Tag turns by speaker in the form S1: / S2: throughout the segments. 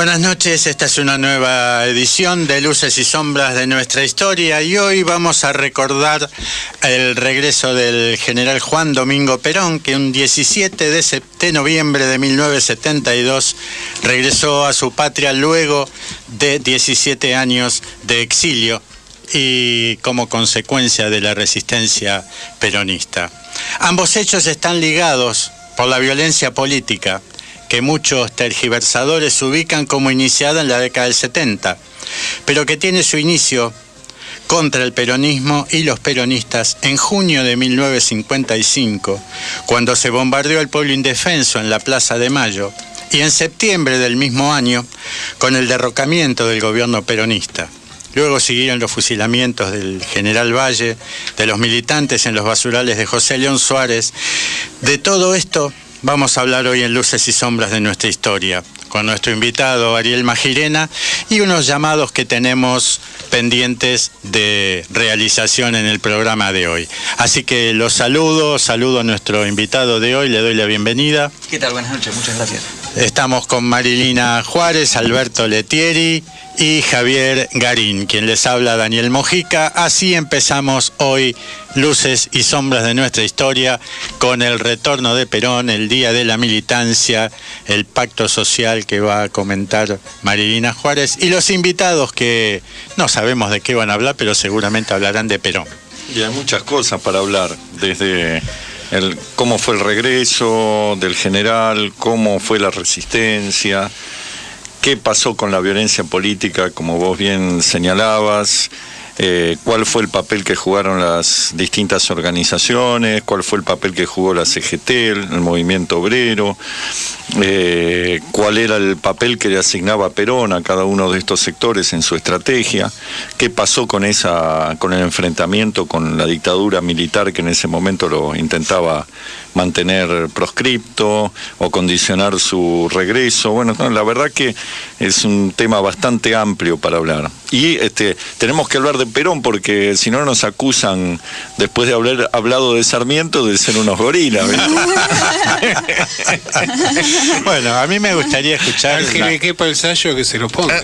S1: Buenas noches, esta es una nueva edición de Luces y Sombras de nuestra historia y hoy vamos a recordar el regreso del general Juan Domingo Perón, que un 17 de noviembre de 1972 regresó a su patria luego de 17 años de exilio y como consecuencia de la resistencia peronista. Ambos hechos están ligados por la violencia política, que muchos tergiversadores ubican como iniciada en la década del 70, pero que tiene su inicio contra el peronismo y los peronistas en junio de 1955, cuando se bombardeó al pueblo indefenso en la Plaza de Mayo, y en septiembre del mismo año, con el derrocamiento del gobierno peronista. Luego siguieron los fusilamientos del general Valle, de los militantes en los basurales de José León Suárez. De todo esto vamos a hablar hoy en Luces y Sombras de nuestra historia, con nuestro invitado Ariel Magirena y unos llamados que tenemos pendientes de realización en el programa de hoy. Así que los saludo a nuestro invitado de hoy, le doy la bienvenida.
S2: ¿Qué tal? Buenas noches, muchas gracias.
S1: Estamos con Marilina Juárez, Alberto Letieri y Javier Garín, quien les habla Daniel Mojica. Así empezamos hoy Luces y Sombras de nuestra historia con el retorno de Perón, el Día de la Militancia, el pacto social que va a comentar Marilina Juárez y los invitados que no sabemos de qué van a hablar, pero seguramente hablarán de Perón.
S3: Y hay muchas cosas para hablar, desde cómo fue el regreso del general, cómo fue la resistencia, qué pasó con la violencia política, como vos bien señalabas, cuál fue el papel que jugaron las distintas organizaciones, cuál fue el papel que jugó la CGT, el movimiento obrero, cuál era el papel que le asignaba Perón a cada uno de estos sectores en su estrategia, qué pasó con el enfrentamiento con la dictadura militar que en ese momento lo intentaba mantener proscripto o condicionar su regreso. Bueno, la verdad que es un tema bastante amplio para hablar. Y tenemos que hablar de Perón porque si no nos acusan, después de haber hablado de Sarmiento, de ser unos gorilas.
S1: Bueno, a mí me gustaría escuchar...
S4: Al que le quepa el sayo que se lo ponga.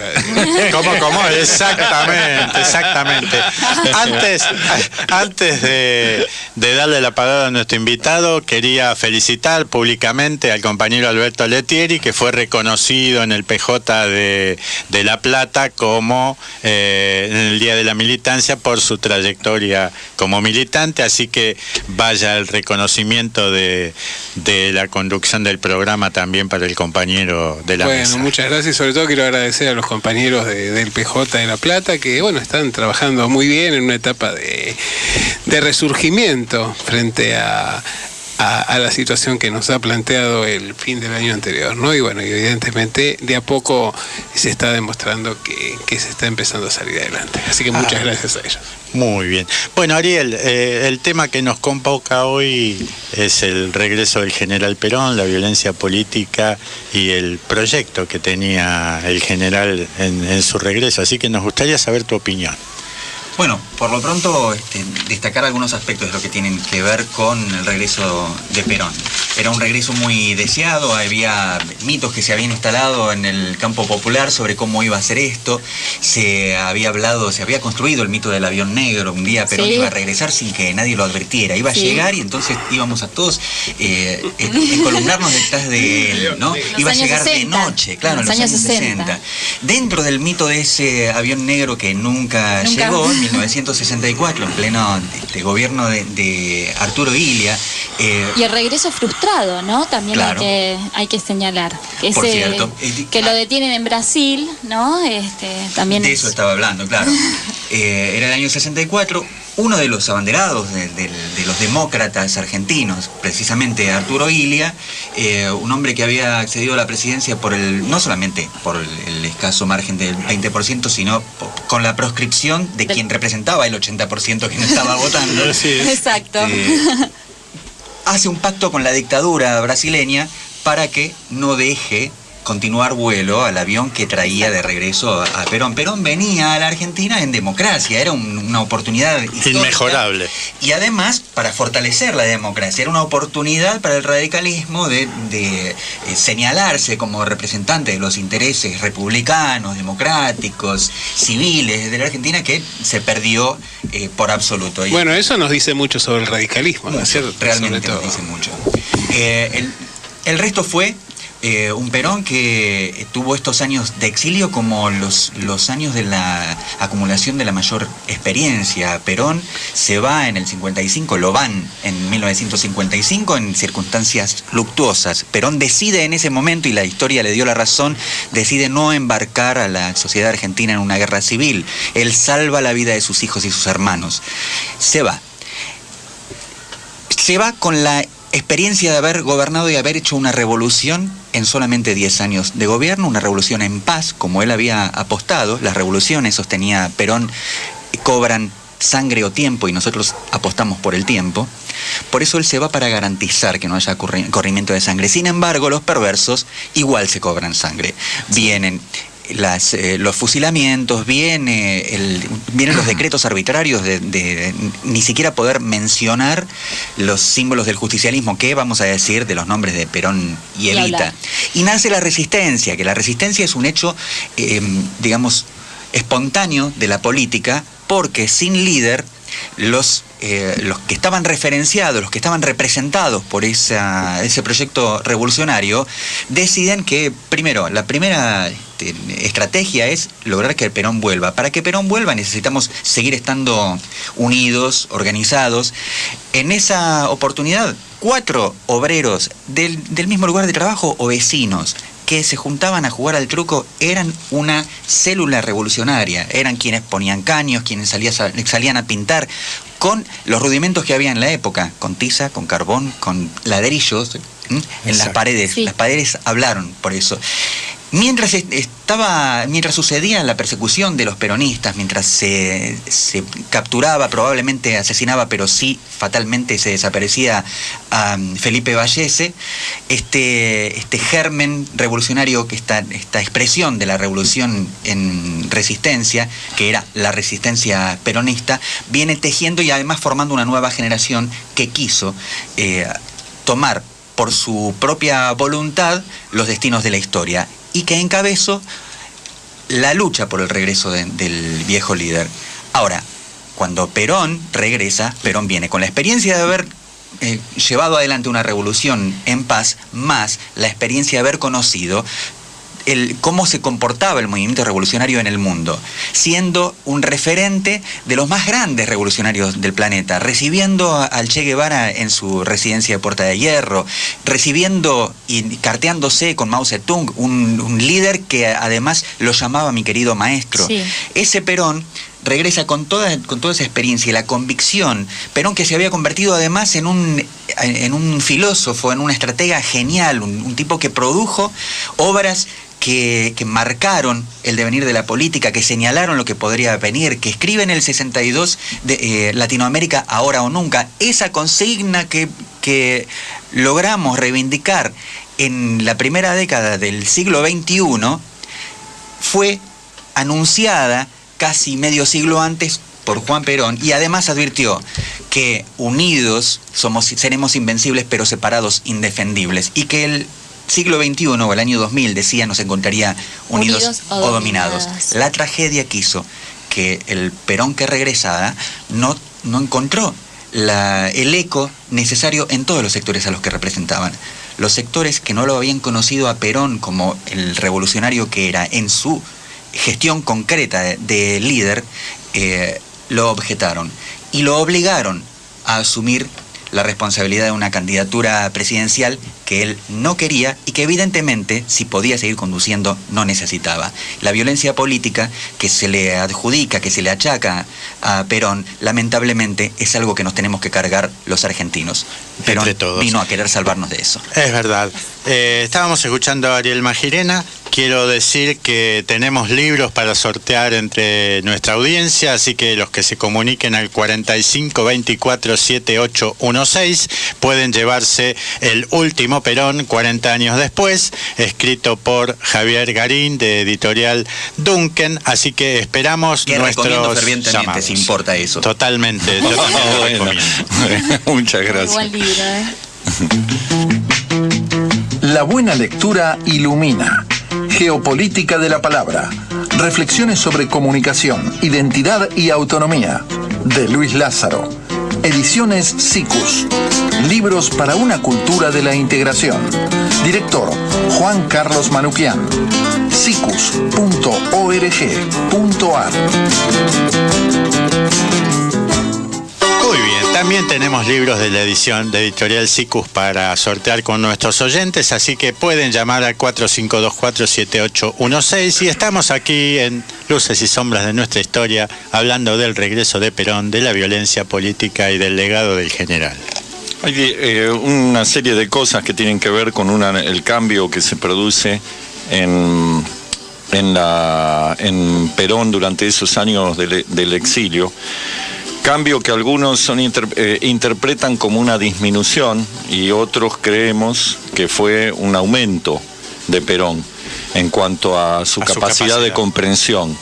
S1: ¿Cómo? Exactamente. Antes de darle la palabra a nuestro invitado, quería felicitar públicamente al compañero Alberto Letieri, que fue reconocido en el PJ de La Plata como en el Día de la Militancia por su trayectoria como militante, así que vaya el reconocimiento de la conducción del programa también para el compañero de la mesa.
S4: Bueno, muchas gracias, y sobre todo quiero agradecer a los compañeros del PJ de La Plata que, bueno, están trabajando muy bien en una etapa de resurgimiento frente a la situación que nos ha planteado el fin del año anterior, ¿no? Y bueno, evidentemente de a poco se está demostrando que se está empezando a salir adelante. Así que muchas gracias a ellos.
S1: Muy bien. Bueno, Ariel, el tema que nos convoca hoy es el regreso del general Perón, la violencia política y el proyecto que tenía el general en su regreso. Así que nos gustaría saber tu opinión.
S2: Bueno, por lo pronto destacar algunos aspectos de lo que tienen que ver con el regreso de Perón. Era un regreso muy deseado, había mitos que se habían instalado en el campo popular sobre cómo iba a ser esto. Se había construido el mito del avión negro. Un día Perón iba a regresar sin que nadie lo advirtiera. Iba a llegar y entonces íbamos a todos encolumnarnos detrás de él, ¿no? Iba a llegar 60. De noche, claro, en los años 60. Dentro del mito de ese avión negro que nunca llegó, en 1964, en pleno gobierno de Arturo Illia.
S5: Y el regreso frustrado, ¿no? También claro. hay que señalar.
S2: Por cierto.
S5: Que lo detienen en Brasil, ¿no? También
S2: de eso estaba hablando, claro. Era el año 64. Uno de los abanderados de los demócratas argentinos, precisamente Arturo Illia, un hombre que había accedido a la presidencia no solamente por el escaso margen del 20%, sino con la proscripción de quien representaba el 80% que no estaba votando.
S5: Sí. Exacto.
S2: Hace un pacto con la dictadura brasileña para que no deje continuar vuelo al avión que traía de regreso a Perón. Perón venía a la Argentina en democracia, era una oportunidad histórica,
S1: inmejorable.
S2: Y además, para fortalecer la democracia, era una oportunidad para el radicalismo de señalarse como representante de los intereses republicanos, democráticos, civiles de la Argentina, que se perdió por absoluto.
S4: Bueno, eso nos dice mucho sobre el radicalismo, ¿no es cierto?
S2: Realmente nos dice mucho. El resto fue un Perón que tuvo estos años de exilio como los años de la acumulación de la mayor experiencia. Perón se va en el 55, lo van en 1955 en circunstancias luctuosas. Perón decide en ese momento, y la historia le dio la razón, decide no embarcar a la sociedad argentina en una guerra civil. Él salva la vida de sus hijos y sus hermanos. Se va con la experiencia de haber gobernado y haber hecho una revolución en solamente 10 años de gobierno, una revolución en paz, como él había apostado. Las revoluciones, sostenía Perón, cobran sangre o tiempo, y nosotros apostamos por el tiempo. Por eso él se va, para garantizar que no haya corrimiento de sangre. Sin embargo, los perversos igual se cobran sangre. Vienen los fusilamientos, vienen los decretos arbitrarios de ni siquiera poder mencionar los símbolos del justicialismo, que vamos a decir de los nombres de Perón y Evita. Y nace la resistencia, que la resistencia es un hecho, digamos, espontáneo de la política, porque sin líder, los que estaban referenciados, los que estaban representados por ese proyecto revolucionario, deciden que, primero, la primera estrategia es lograr que el Perón vuelva. Para que Perón vuelva necesitamos seguir estando unidos, organizados. En esa oportunidad, 4 obreros del mismo lugar de trabajo o vecinos que se juntaban a jugar al truco eran una célula revolucionaria. Eran quienes ponían caños, quienes salían a pintar con los rudimentos que había en la época, con tiza, con carbón, con ladrillos en las paredes. Sí. Las paredes hablaron por eso. Mientras sucedía la persecución de los peronistas, mientras se capturaba, probablemente asesinaba, pero sí fatalmente se desaparecía a Felipe Vallese, este germen revolucionario, que esta expresión de la revolución en resistencia, que era la resistencia peronista, viene tejiendo y además formando una nueva generación que quiso tomar por su propia voluntad los destinos de la historia, y que encabezó la lucha por el regreso del viejo líder. Ahora, cuando Perón regresa, Perón viene con la experiencia de haber llevado adelante una revolución en paz, más la experiencia de haber conocido cómo se comportaba el movimiento revolucionario en el mundo, siendo un referente de los más grandes revolucionarios del planeta, recibiendo al Che Guevara en su residencia de Puerta de Hierro, recibiendo y carteándose con Mao Zedong, un líder que además lo llamaba mi querido maestro. Sí. Ese Perón regresa con toda esa experiencia y la convicción. Perón, que se había convertido además en un filósofo, en un estratega genial, un tipo que produjo obras que marcaron el devenir de la política, que señalaron lo que podría venir, que escribe en el 62 de Latinoamérica ahora o nunca. Esa consigna que logramos reivindicar en la primera década del siglo XXI fue anunciada casi medio siglo antes por Juan Perón, y además advirtió que unidos seremos invencibles, pero separados indefendibles, y que el siglo XXI o el año 2000, decía, nos encontraría unidos o dominados. La tragedia quiso que el Perón que regresaba no encontró el eco necesario en todos los sectores a los que representaban. Los sectores que no lo habían conocido a Perón como el revolucionario que era en su gestión concreta de líder, lo objetaron y lo obligaron a asumir la responsabilidad de una candidatura presidencial que él no quería y que evidentemente, si podía seguir conduciendo, no necesitaba. La violencia política que se le adjudica, que se le achaca a Perón, lamentablemente es algo que nos tenemos que cargar los argentinos. Perón vino a querer salvarnos de eso.
S1: Es verdad. Estábamos escuchando a Ariel Magirena, quiero decir que tenemos libros para sortear entre nuestra audiencia, así que los que se comuniquen al 45 24 7816 pueden llevarse El Último Perón, 40 años después, escrito por Javier Garín, de Editorial Duncan, así que esperamos
S2: que
S1: nuestros
S2: fervientemente,
S1: llamados.
S2: si importa eso.
S1: Totalmente, yo también lo recomiendo.
S3: Muchas gracias.
S5: Buen libro,
S6: La buena lectura ilumina. Geopolítica de la palabra. Reflexiones sobre comunicación, identidad y autonomía. De Luis Lázaro. Ediciones SICUS. Libros para una cultura de la integración. Director Juan Carlos Manuquian. sicus.org.ar.
S1: Muy bien, también tenemos libros de la edición de Editorial SICUS para sortear con nuestros oyentes, así que pueden llamar al 45247816 y estamos aquí en Luces y Sombras de Nuestra Historia hablando del regreso de Perón, de la violencia política y del legado del general.
S3: Hay una serie de cosas que tienen que ver con el cambio que se produce en Perón durante esos años del exilio. Cambio que algunos interpretan como una disminución y otros creemos que fue un aumento de Perón en cuanto a su capacidad de comprensión.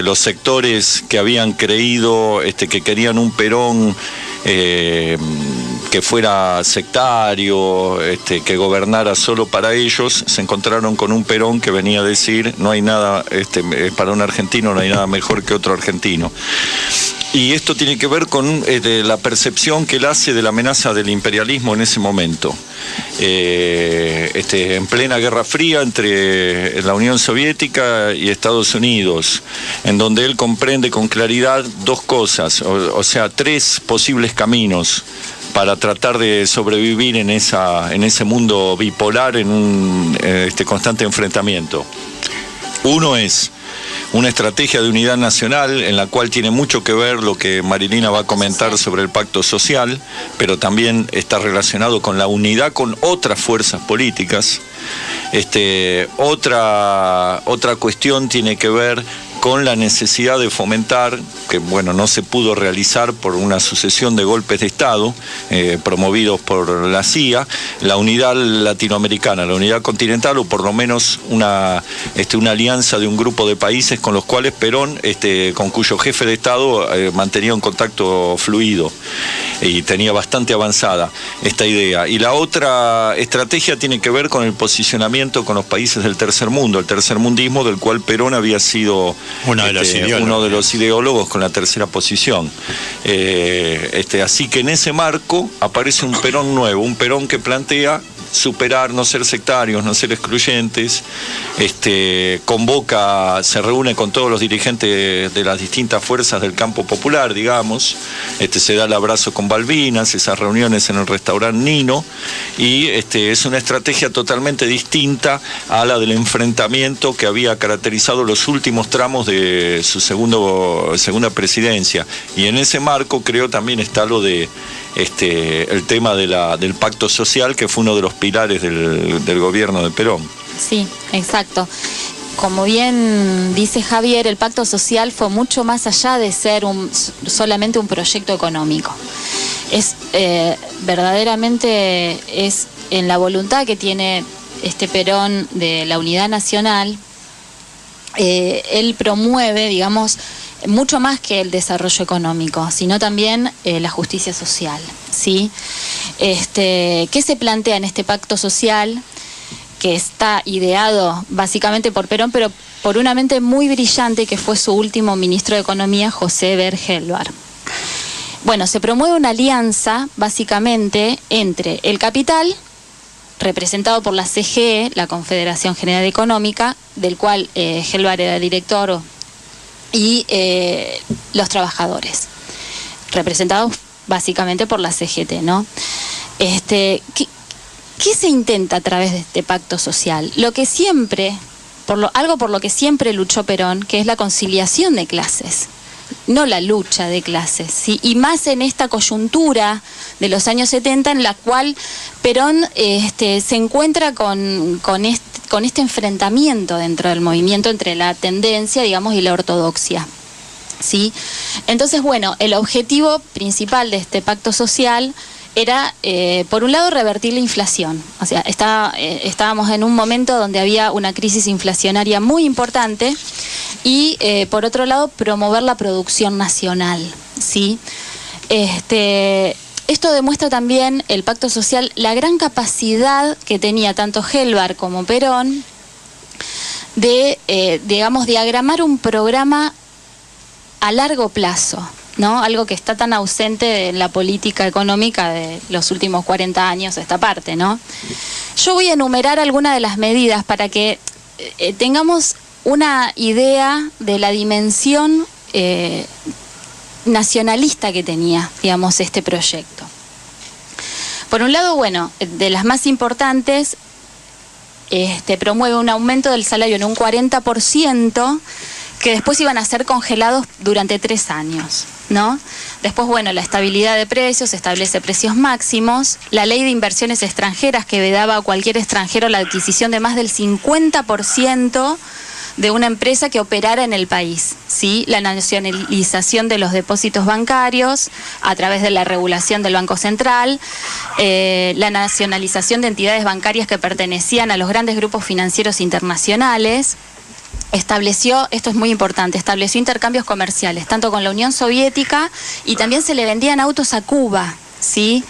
S3: Los sectores que habían creído que querían un Perón que fuera sectario, que gobernara solo para ellos, se encontraron con un Perón que venía a decir: no hay nada, para un argentino no hay nada mejor que otro argentino. Y esto tiene que ver con la percepción que él hace de la amenaza del imperialismo en ese momento. En plena Guerra Fría entre la Unión Soviética y Estados Unidos, en donde él comprende con claridad dos cosas, o sea, tres posibles caminos para tratar de sobrevivir en ese mundo bipolar, en un constante enfrentamiento. Uno es una estrategia de unidad nacional en la cual tiene mucho que ver lo que Marilina va a comentar sobre el pacto social, pero también está relacionado con la unidad con otras fuerzas políticas. Otra cuestión tiene que ver con la necesidad de fomentar, que no se pudo realizar por una sucesión de golpes de Estado promovidos por la CIA, la unidad latinoamericana, la unidad continental, o por lo menos una alianza de un grupo de países con los cuales Perón, con cuyo jefe de Estado mantenía un contacto fluido y tenía bastante avanzada esta idea. Y la otra estrategia tiene que ver con el posicionamiento con los países del tercer mundo, el tercermundismo, del cual Perón había sido uno de los ideólogos con la tercera posición. Así que en ese marco aparece un Perón nuevo, un Perón que plantea superar, no ser sectarios, no ser excluyentes, se reúne con todos los dirigentes de las distintas fuerzas del campo popular, digamos, se da el abrazo con Balbinas, esas reuniones en el restaurante Nino, y es una estrategia totalmente distinta a la del enfrentamiento que había caracterizado los últimos tramos de su segunda presidencia. Y en ese marco creo también está lo de el tema del pacto social, que fue uno de los pilares del gobierno de Perón.
S5: Sí, exacto. Como bien dice Javier, el pacto social fue mucho más allá de ser solamente un proyecto económico. Verdaderamente es en la voluntad que tiene Perón de la unidad nacional. Él promueve, digamos, mucho más que el desarrollo económico, sino también la justicia social, ¿sí? ¿Qué se plantea en este pacto social que está ideado básicamente por Perón, pero por una mente muy brillante que fue su último ministro de Economía, José Bergelbar? Bueno, se promueve una alianza básicamente entre el capital, representado por la CGE, la Confederación General Económica, del cual Gelbar era director, y los trabajadores, representados básicamente por la CGT, ¿no? ¿Qué se intenta a través de este pacto social? Lo que siempre, algo por lo que siempre luchó Perón, que es la conciliación de clases. no la lucha de clases, ¿sí? Y más en esta coyuntura de los años 70 en la cual Perón se encuentra con este enfrentamiento dentro del movimiento entre la tendencia, digamos, y la ortodoxia, ¿sí? Entonces, bueno, el objetivo principal de este pacto social era, por un lado, revertir la inflación. O sea, estábamos en un momento donde había una crisis inflacionaria muy importante y, por otro lado, promover la producción nacional, ¿sí? Esto demuestra también, el pacto social, la gran capacidad que tenía tanto Helbar como Perón de diagramar un programa a largo plazo, ¿no? Algo que está tan ausente en la política económica de los últimos 40 años, esta parte, ¿no? Yo voy a enumerar algunas de las medidas para que tengamos una idea de la dimensión nacionalista que tenía, digamos, este proyecto. Por un lado, bueno, de las más importantes, promueve un aumento del salario en un 40%, que después iban a ser congelados durante 3 años, ¿no? Después, bueno, la estabilidad de precios, establece precios máximos, la ley de inversiones extranjeras que vedaba a cualquier extranjero la adquisición de más del 50% de una empresa que operara en el país, ¿sí? La nacionalización de los depósitos bancarios a través de la regulación del Banco Central, la nacionalización de entidades bancarias que pertenecían a los grandes grupos financieros internacionales. Estableció, esto es muy importante, estableció intercambios comerciales, tanto con la Unión Soviética, y también se le vendían autos a Cuba, ¿sí?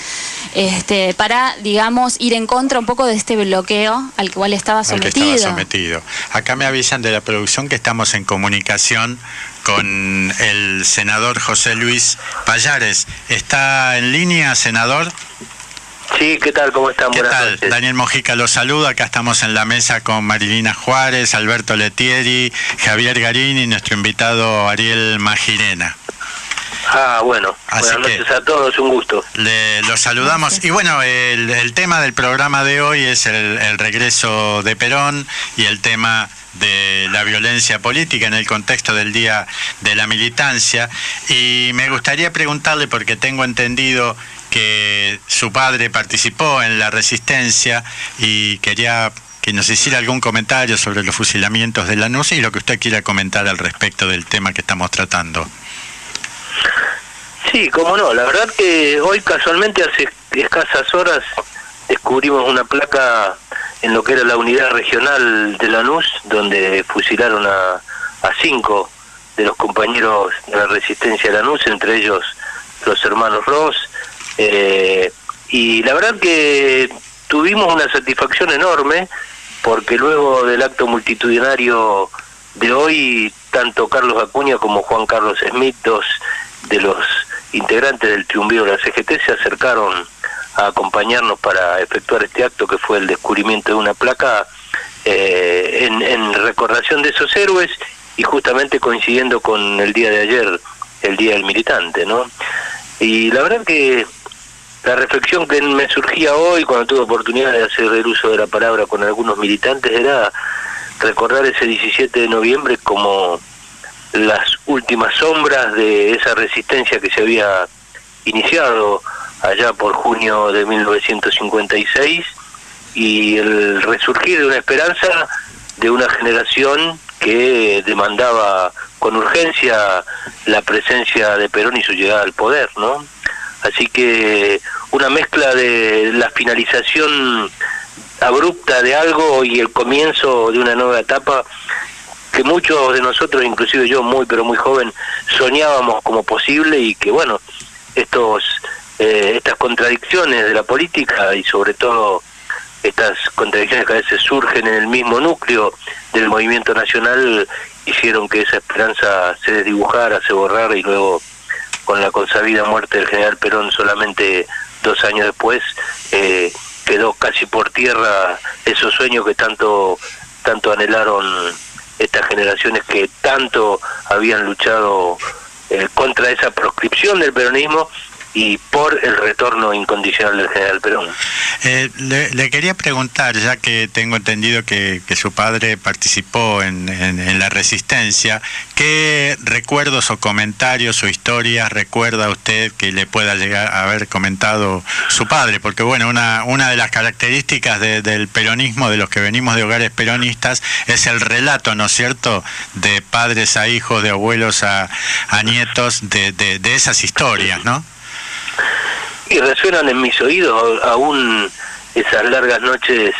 S5: Para, digamos, ir en contra un poco de este bloqueo al cual estaba sometido.
S1: Acá me avisan de la producción que estamos en comunicación con el senador José Luis Pallares. ¿Está en línea, senador?
S7: Sí, ¿qué tal? ¿Cómo están?
S1: ¿Qué tal? Daniel Mojica los saluda. Acá estamos en la mesa con Marilina Juárez, Alberto Letieri, Javier Garín y nuestro invitado Ariel Magirena.
S7: Bueno, buenas noches a todos, un gusto.
S1: Los saludamos. Gracias. Y bueno, el tema del programa de hoy es el regreso de Perón y el tema de la violencia política en el contexto del Día de la Militancia. Y me gustaría preguntarle, porque tengo entendido que su padre participó en la resistencia, y quería que nos hiciera algún comentario sobre los fusilamientos de Lanús y lo que usted quiera comentar al respecto del tema que estamos tratando.
S7: Sí, cómo no. La verdad que hoy casualmente hace escasas horas descubrimos una placa en lo que era la unidad regional de Lanús, donde fusilaron a 5 de los compañeros de la resistencia de Lanús, entre ellos los hermanos Ross. Y la verdad que tuvimos una satisfacción enorme, porque luego del acto multitudinario de hoy, tanto Carlos Acuña como Juan Carlos Smith, 2 de los integrantes del triunviro de la CGT, se acercaron a acompañarnos para efectuar este acto, que fue el descubrimiento de una placa en recordación de esos héroes, y justamente coincidiendo con el día de ayer, el Día del Militante, ¿no? Y la verdad que la reflexión que me surgía hoy, cuando tuve oportunidad de hacer el uso de la palabra con algunos militantes, era recordar ese 17 de noviembre como las últimas sombras de esa resistencia que se había iniciado allá por junio de 1956, y el resurgir de una esperanza de una generación que demandaba con urgencia la presencia de Perón y su llegada al poder, ¿no? Así que una mezcla de la finalización abrupta de algo y el comienzo de una nueva etapa que muchos de nosotros, inclusive yo muy pero muy joven, soñábamos como posible, y que bueno, estas contradicciones de la política, y sobre todo estas contradicciones que a veces surgen en el mismo núcleo del movimiento nacional, hicieron que esa esperanza se desdibujara, se borrara, y luego, con la consabida muerte del general Perón solamente 2 años después, quedó casi por tierra esos sueños que tanto anhelaron estas generaciones que tanto habían luchado contra esa proscripción del peronismo, y por el retorno incondicional del general Perón.
S1: Le quería preguntar, ya que tengo entendido que su padre participó en la resistencia, ¿qué recuerdos o comentarios o historias recuerda usted que le pueda llegar a haber comentado su padre? Porque bueno, una de las características del peronismo, de los que venimos de hogares peronistas, es el relato, ¿no es cierto?, de padres a hijos, de abuelos a nietos, de esas historias, ¿no?
S7: Y resuenan en mis oídos aún esas largas noches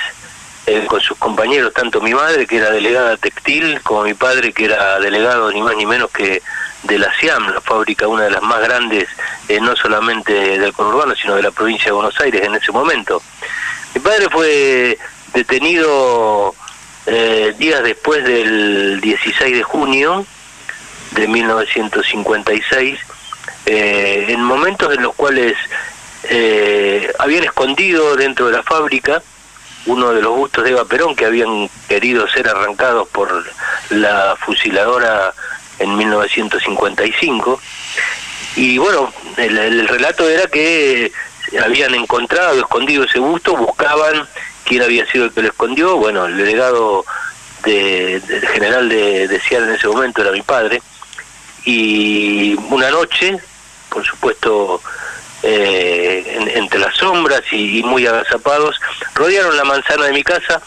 S7: con sus compañeros, tanto mi madre, que era delegada textil, como mi padre, que era delegado ni más ni menos que de la SIAM, la fábrica, una de las más grandes, no solamente del conurbano, sino de la provincia de Buenos Aires en ese momento. Mi padre fue detenido días después del 16 de junio de 1956, en momentos en los cuales habían escondido dentro de la fábrica uno de los bustos de Eva Perón que habían querido ser arrancados por la fusiladora en 1955, y bueno, el relato era que habían encontrado, escondido ese busto, buscaban quién había sido el que lo escondió. Bueno, el delegado del general de SIAR en ese momento era mi padre, y una noche, por supuesto, entre las sombras y muy agazapados, rodearon la manzana de mi casa.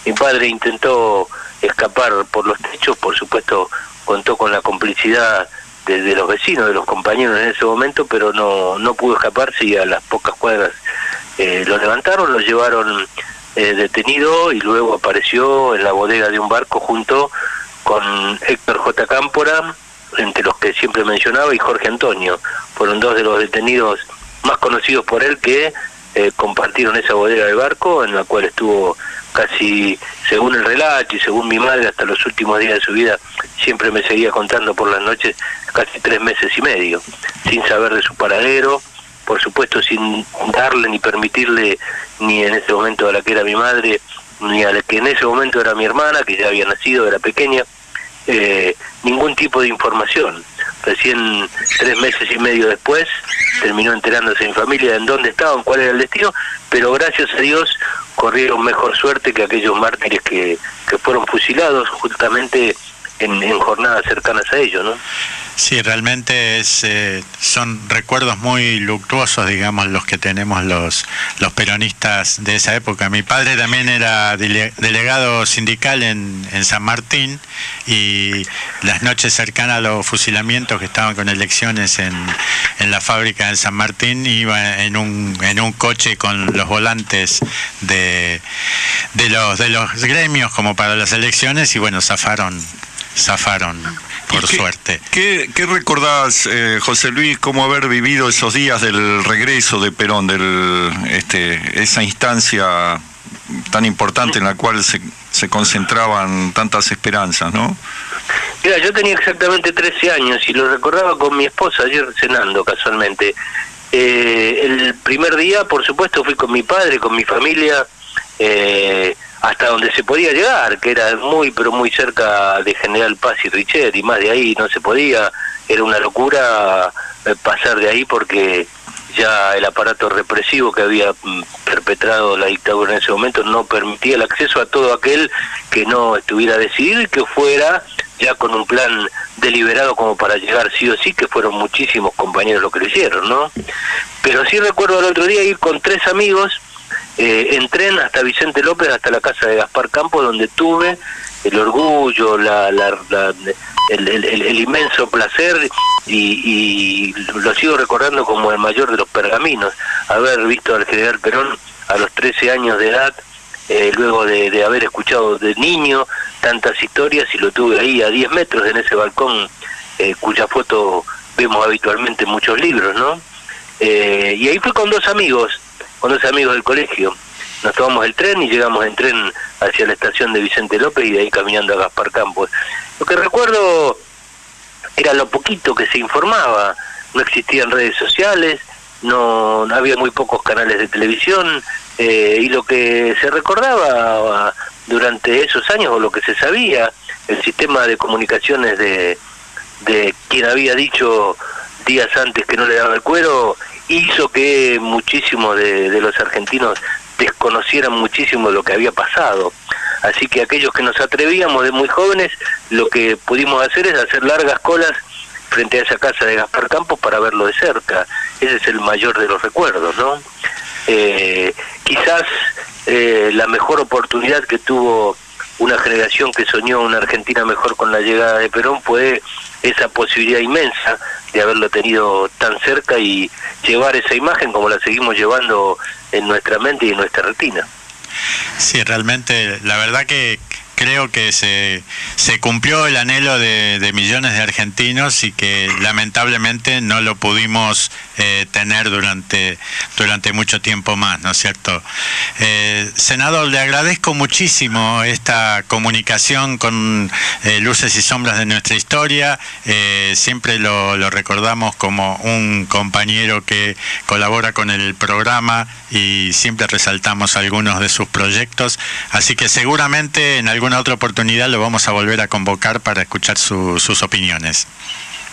S7: Mi padre intentó escapar por los techos, por supuesto contó con la complicidad de los vecinos, de los compañeros en ese momento, pero no pudo escaparse, y a las pocas cuadras lo levantaron, lo llevaron detenido, y luego apareció en la bodega de un barco junto con Héctor J. Cámpora, entre los que siempre mencionaba, y Jorge Antonio. Fueron dos de los detenidos más conocidos por él que compartieron esa bodega de barco, en la cual estuvo casi, según el relato y según mi madre, hasta los últimos días de su vida. Siempre me seguía contando por las noches, casi 3 meses y medio, sin saber de su paradero, por supuesto sin darle ni permitirle, ni en ese momento a la que era mi madre, ni a la que en ese momento era mi hermana, que ya había nacido, era pequeña, ningún tipo de información. Recién 3 meses y medio después terminó enterándose mi familia en dónde estaban, cuál era el destino, pero gracias a Dios corrieron mejor suerte que aquellos mártires que fueron fusilados justamente en jornadas cercanas a ellos, ¿no?
S1: Sí, realmente son recuerdos muy luctuosos, digamos, los que tenemos los peronistas de esa época. Mi padre también era delegado sindical en San Martín, y las noches cercanas a los fusilamientos, que estaban con elecciones en la fábrica en San Martín, iba en un coche con los volantes de los gremios como para las elecciones, y bueno, zafaron por suerte.
S3: ¿Qué recordás, José Luis, cómo haber vivido esos días del regreso de Perón, esa instancia tan importante en la cual se concentraban tantas esperanzas, ¿no?
S7: Mira, yo tenía exactamente 13 años y lo recordaba con mi esposa ayer cenando casualmente. El primer día, por supuesto, fui con mi padre, con mi familia, hasta donde se podía llegar, que era muy, pero muy cerca de General Paz y Richet, y más de ahí no se podía. Era una locura pasar de ahí, porque ya el aparato represivo que había perpetrado la dictadura en ese momento no permitía el acceso a todo aquel que no estuviera decidido y que fuera ya con un plan deliberado como para llegar sí o sí, que fueron muchísimos compañeros los que lo hicieron, ¿no? Pero sí recuerdo el otro día ir con 3 amigos en tren hasta Vicente López, hasta la casa de Gaspar Campos, donde tuve el orgullo, el inmenso placer, y lo sigo recordando como el mayor de los pergaminos, haber visto al general Perón a los 13 años de edad, luego de haber escuchado de niño tantas historias, y lo tuve ahí a 10 metros en ese balcón, cuya foto vemos habitualmente en muchos libros, ¿no? Y ahí fue con 2 amigos del colegio. Nos tomamos el tren y llegamos en tren hacia la estación de Vicente López, y de ahí caminando a Gaspar Campos. Lo que recuerdo era lo poquito que se informaba. No existían redes sociales, no había muy pocos canales de televisión, y lo que se recordaba durante esos años, o lo que se sabía, el sistema de comunicaciones de quien había dicho días antes que no le daba el cuero, hizo que muchísimos de los argentinos desconocieran muchísimo lo que había pasado. Así que aquellos que nos atrevíamos de muy jóvenes, lo que pudimos hacer es hacer largas colas frente a esa casa de Gaspar Campos para verlo de cerca. Ese es el mayor de los recuerdos, ¿no? Quizás la mejor oportunidad que tuvo una generación que soñó una Argentina mejor con la llegada de Perón fue esa posibilidad inmensa de haberlo tenido tan cerca y llevar esa imagen como la seguimos llevando en nuestra mente y en nuestra retina.
S1: Sí, realmente, la verdad que creo que se cumplió el anhelo de millones de argentinos y que lamentablemente no lo pudimos tener durante mucho tiempo más, ¿no es cierto? Senador, le agradezco muchísimo esta comunicación con Luces y Sombras de nuestra historia. Siempre lo recordamos como un compañero que colabora con el programa y siempre resaltamos algunos de sus proyectos, así que seguramente en alguna otra oportunidad lo vamos a volver a convocar para escuchar sus opiniones.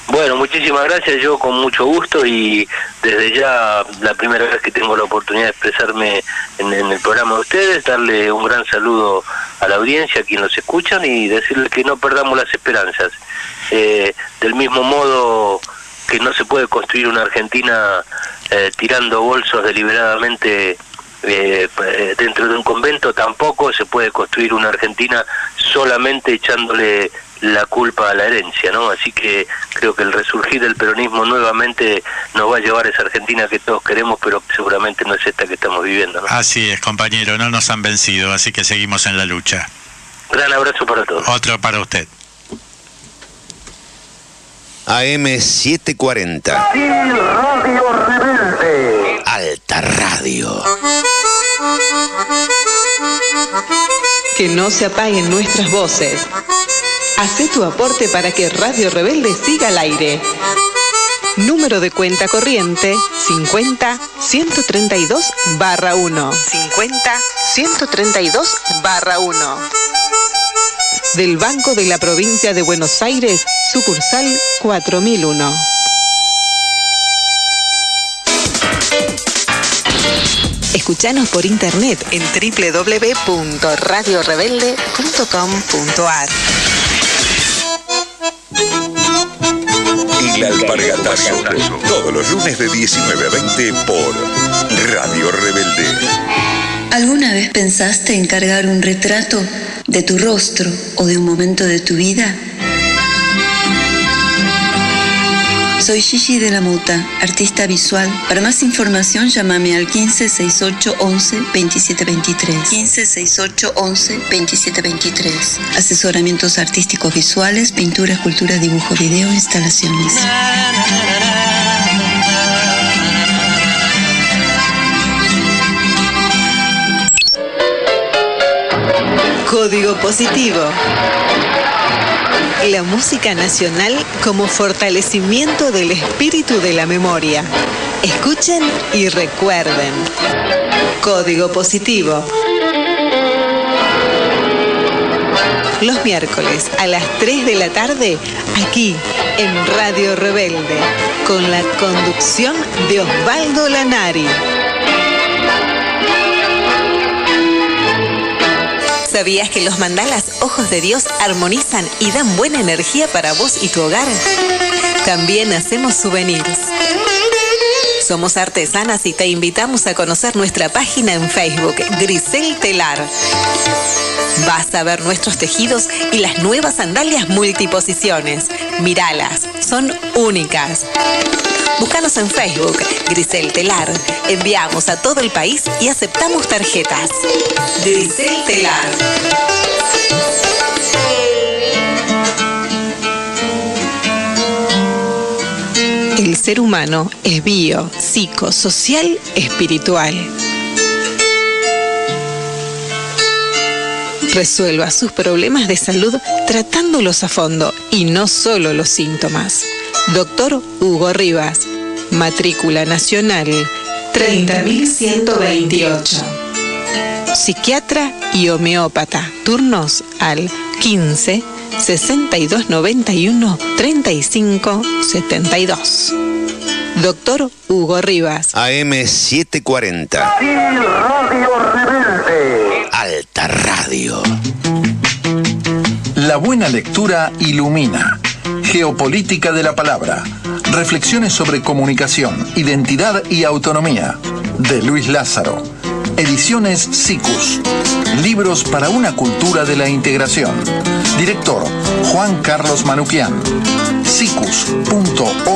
S7: Bueno, muchísimas gracias, yo con mucho gusto, y desde ya la primera vez que tengo la oportunidad de expresarme en el programa de ustedes, darle un gran saludo a la audiencia, a quienes nos escuchan, y decirles que no perdamos las esperanzas. Del mismo modo que no se puede construir una Argentina tirando bolsos deliberadamente dentro de un convento, tampoco se puede construir una Argentina solamente echándole la culpa a la herencia, ¿no? Así que creo que el resurgir del peronismo nuevamente nos va a llevar a esa Argentina que todos queremos, pero seguramente no es esta que estamos viviendo, ¿no?
S1: Así es, compañero, no nos han vencido, así que seguimos en la lucha.
S7: Gran abrazo para todos.
S1: Otro para usted.
S8: AM740.
S9: Radio Rebelde.
S8: Alta Radio.
S10: Que no se apaguen nuestras voces. Hacé tu aporte para que Radio Rebelde siga al aire. Número de cuenta corriente 50-132-1. 50-132-1. Del Banco de la Provincia de Buenos Aires, sucursal 4001. Escuchanos por internet en www.radiorebelde.com.ar.
S8: El Alpargatazo, todos los lunes de 19 a 20 por Radio Rebelde.
S11: ¿Alguna vez pensaste en cargar un retrato de tu rostro o de un momento de tu vida? Soy Gigi de la Muta, artista visual. Para más información, llámame al 15 68 11 27 23. 15 68 11 27 23. Asesoramientos artísticos visuales, pintura, escultura, dibujo, video, instalaciones.
S10: Código Positivo. La música nacional como fortalecimiento del espíritu de la memoria. Escuchen y recuerden. Código Positivo. Los miércoles a las 3 de la tarde, aquí en Radio Rebelde, con la conducción de Osvaldo Lanari. ¿Sabías que los mandalas Ojos de Dios armonizan y dan buena energía para vos y tu hogar? También hacemos souvenirs. Somos artesanas y te invitamos a conocer nuestra página en Facebook, Grisel Telar. Vas a ver nuestros tejidos y las nuevas sandalias multiposiciones. Míralas, son únicas. Búscanos en Facebook, Grisel Telar. Enviamos a todo el país y aceptamos tarjetas. Grisel Telar. El ser humano es bio, psico, social, espiritual. Resuelva sus problemas de salud tratándolos a fondo y no solo los síntomas. Doctor Hugo Rivas, matrícula nacional 30.128. Psiquiatra y homeópata, turnos al 15 62 91 35 72. Doctor Hugo Rivas.
S12: AM 740.
S9: Y Radio Rebelde.
S12: Alta Radio.
S6: La buena lectura ilumina. Geopolítica de la palabra. Reflexiones sobre comunicación, identidad y autonomía. De Luis Lázaro. Ediciones SICUS. Libros para una cultura de la integración. Director Juan Carlos Manuquian. sicus.org.ar.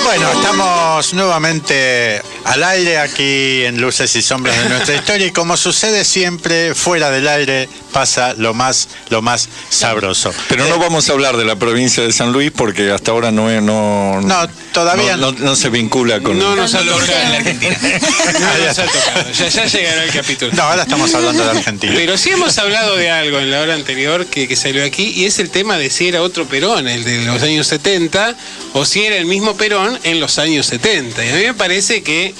S1: Bueno, estamos nuevamente al aire aquí en Luces y Sombras de Nuestra Historia, y como sucede siempre, fuera del aire pasa lo más sabroso.
S3: Pero no vamos a hablar de la provincia de San Luis porque hasta ahora
S1: todavía
S3: no se vincula con...
S4: No nos ha tocado en la Argentina. No nos ha tocado. Ya llegará el capítulo.
S1: No, ahora estamos hablando de Argentina.
S4: Pero sí hemos hablado de algo en la hora anterior que salió aquí, y es el tema de si era otro Perón, el de los años 70, o si era el mismo Perón en los años 70. Y a mí me parece que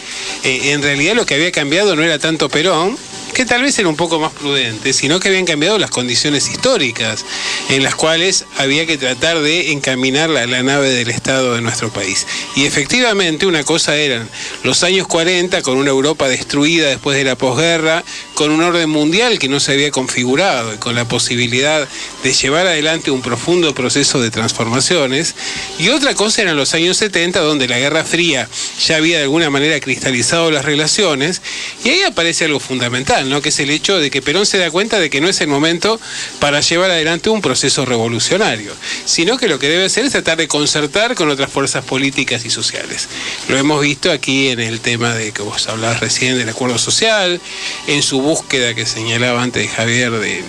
S4: en realidad lo que había cambiado no era tanto Perón, que tal vez era un poco más prudente, sino que habían cambiado las condiciones históricas en las cuales había que tratar de encaminar la nave del Estado de nuestro país. Y efectivamente una cosa eran los años 40, con una Europa destruida después de la posguerra, con un orden mundial que no se había configurado y con la posibilidad de llevar adelante un profundo proceso de transformaciones, y otra cosa eran los años 70, donde la Guerra Fría ya había de alguna manera cristalizado las relaciones, y ahí aparece algo fundamental, ¿no? Que es el hecho de que Perón se da cuenta de que no es el momento para llevar adelante un proceso revolucionario, sino que lo que debe hacer es tratar de concertar con otras fuerzas políticas y sociales. Lo hemos visto aquí en el tema de que vos hablabas recién del acuerdo social, en su búsqueda que señalaba antes Javier de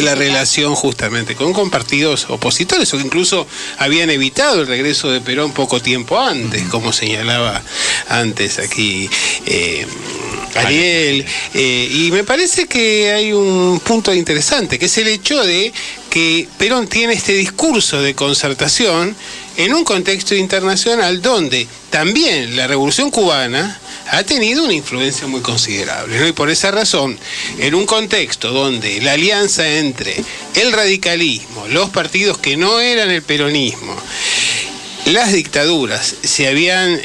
S4: la relación justamente con partidos opositores, o que incluso habían evitado el regreso de Perón poco tiempo antes, como señalaba antes aquí Ariel. Y me parece que hay un punto interesante, que es el hecho de que Perón tiene este discurso de concertación en un contexto internacional donde también la Revolución Cubana ha tenido una influencia muy considerable, ¿no? Y por esa razón, en un contexto donde la alianza entre el radicalismo, los partidos que no eran el peronismo, las dictaduras se habían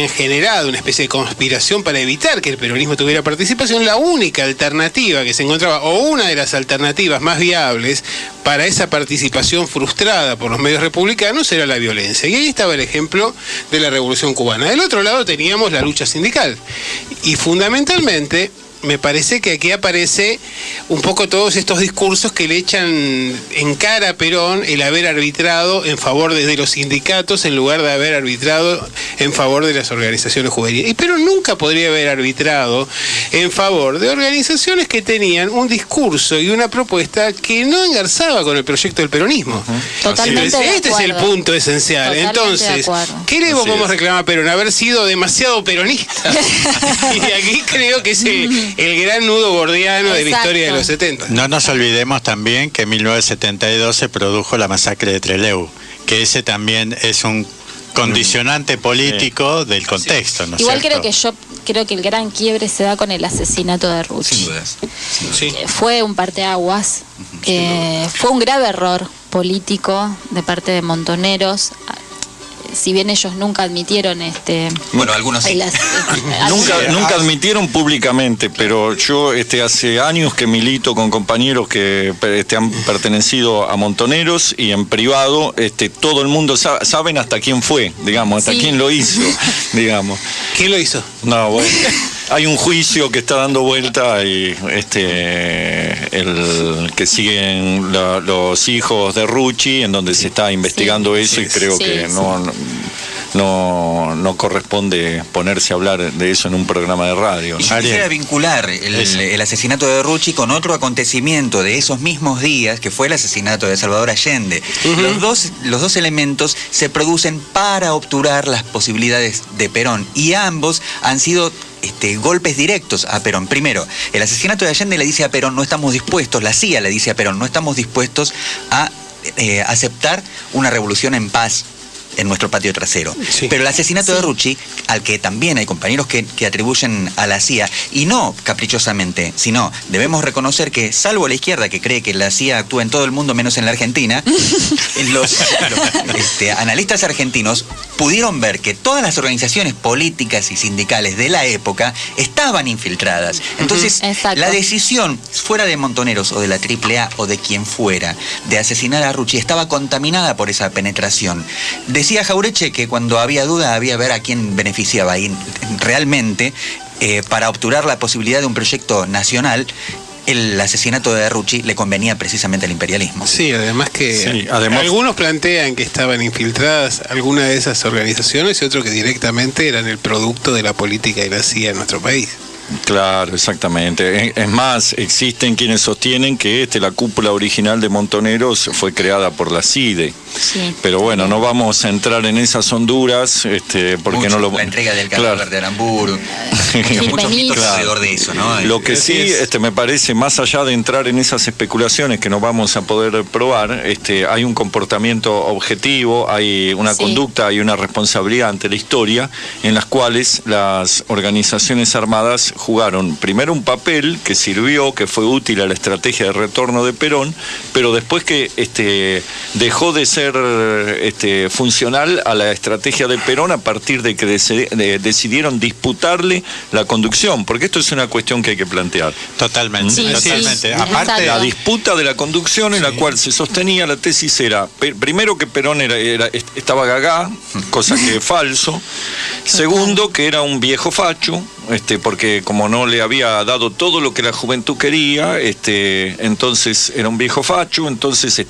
S4: generado una especie de conspiración para evitar que el peronismo tuviera participación, la única alternativa que se encontraba, o una de las alternativas más viables para esa participación frustrada por los medios republicanos, era la violencia. Y ahí estaba el ejemplo de la Revolución Cubana. Del otro lado teníamos la lucha sindical. Y fundamentalmente me parece que aquí aparece un poco todos estos discursos que le echan en cara a Perón el haber arbitrado en favor de los sindicatos en lugar de haber arbitrado en favor de las organizaciones juveniles. Y Perón nunca podría haber arbitrado en favor de organizaciones que tenían un discurso y una propuesta que no engarzaba con el proyecto del peronismo.
S5: Totalmente de
S4: este es el punto esencial.
S5: Totalmente.
S4: Entonces, ¿qué le podemos reclamar a Perón? Haber sido demasiado peronista. Y aquí creo que es el gran nudo gordiano de la historia de los 70.
S1: No nos olvidemos también que en 1972 se produjo la masacre de Trelew, que ese también es un condicionante político del contexto, ¿no es
S5: Igual
S1: cierto?
S5: yo creo que el gran quiebre se da con el asesinato de Rucci.
S2: Sin dudas.
S4: Sí.
S5: Fue un parteaguas, fue un grave error político de parte de Montoneros. Si bien ellos nunca admitieron
S2: bueno, algunos sí.
S3: Nunca admitieron públicamente, pero yo hace años que milito con compañeros que han pertenecido a Montoneros, y en privado todo el mundo saben hasta quién fue, digamos, hasta quién lo hizo, digamos.
S4: ¿Quién lo hizo?
S3: No, bueno. Hay un juicio que está dando vuelta, y el que siguen los hijos de Rucci, en donde se está investigando eso, y creo que no corresponde ponerse a hablar de eso en un programa de radio.
S2: Y yo quisiera vincular el asesinato de Rucci con otro acontecimiento de esos mismos días, que fue el asesinato de Salvador Allende. Los dos elementos se producen para obturar las posibilidades de Perón, y ambos han sido golpes directos a Perón. Primero, el asesinato de Allende le dice a Perón: no estamos dispuestos, la CIA le dice a Perón: no estamos dispuestos a aceptar una revolución en paz. en nuestro patio trasero.
S4: Sí.
S2: Pero el asesinato de Rucci, al que también hay compañeros que atribuyen a la CIA, y no caprichosamente, sino debemos reconocer que, salvo la izquierda que cree que la CIA actúa en todo el mundo menos en la Argentina, los analistas argentinos pudieron ver que todas las organizaciones políticas y sindicales de la época estaban infiltradas. Entonces, la decisión, fuera de Montoneros o de la AAA o de quien fuera, de asesinar a Rucci, estaba contaminada por esa penetración. Decía Jauretche que cuando había duda había ver a quién beneficiaba, y realmente, para obturar la posibilidad de un proyecto nacional, el asesinato de Rucci le convenía precisamente al imperialismo.
S4: Sí, además que algunos plantean que estaban infiltradas algunas de esas organizaciones y otros que directamente eran el producto de la política de la CIA en nuestro país.
S3: Claro, exactamente. Es más, existen quienes sostienen que la cúpula original de Montoneros fue creada por la CIDE.
S5: Sí.
S3: Pero bueno, no vamos a entrar en esas honduras, porque
S2: mucho,
S3: no lo...
S2: la entrega del cadáver de Aramburu, muchos mitos alrededor de eso, ¿no?
S3: Lo que sí, me parece, más allá de entrar en esas especulaciones que no vamos a poder probar, hay un comportamiento objetivo, hay una conducta, hay una responsabilidad ante la historia, en las cuales las organizaciones armadas jugaron primero un papel que sirvió, que fue útil a la estrategia de retorno de Perón, pero después que dejó de ser funcional a la estrategia de Perón a partir de que decidieron disputarle la conducción, porque esto es una cuestión que hay que plantear.
S1: Totalmente, totalmente.
S3: Aparte, la disputa de la conducción en la cual se sostenía, la tesis era, primero, que Perón estaba gagá, cosa que es falso. Segundo, que era un viejo facho, porque como no le había dado todo lo que la juventud quería, entonces era un viejo facho. Entonces,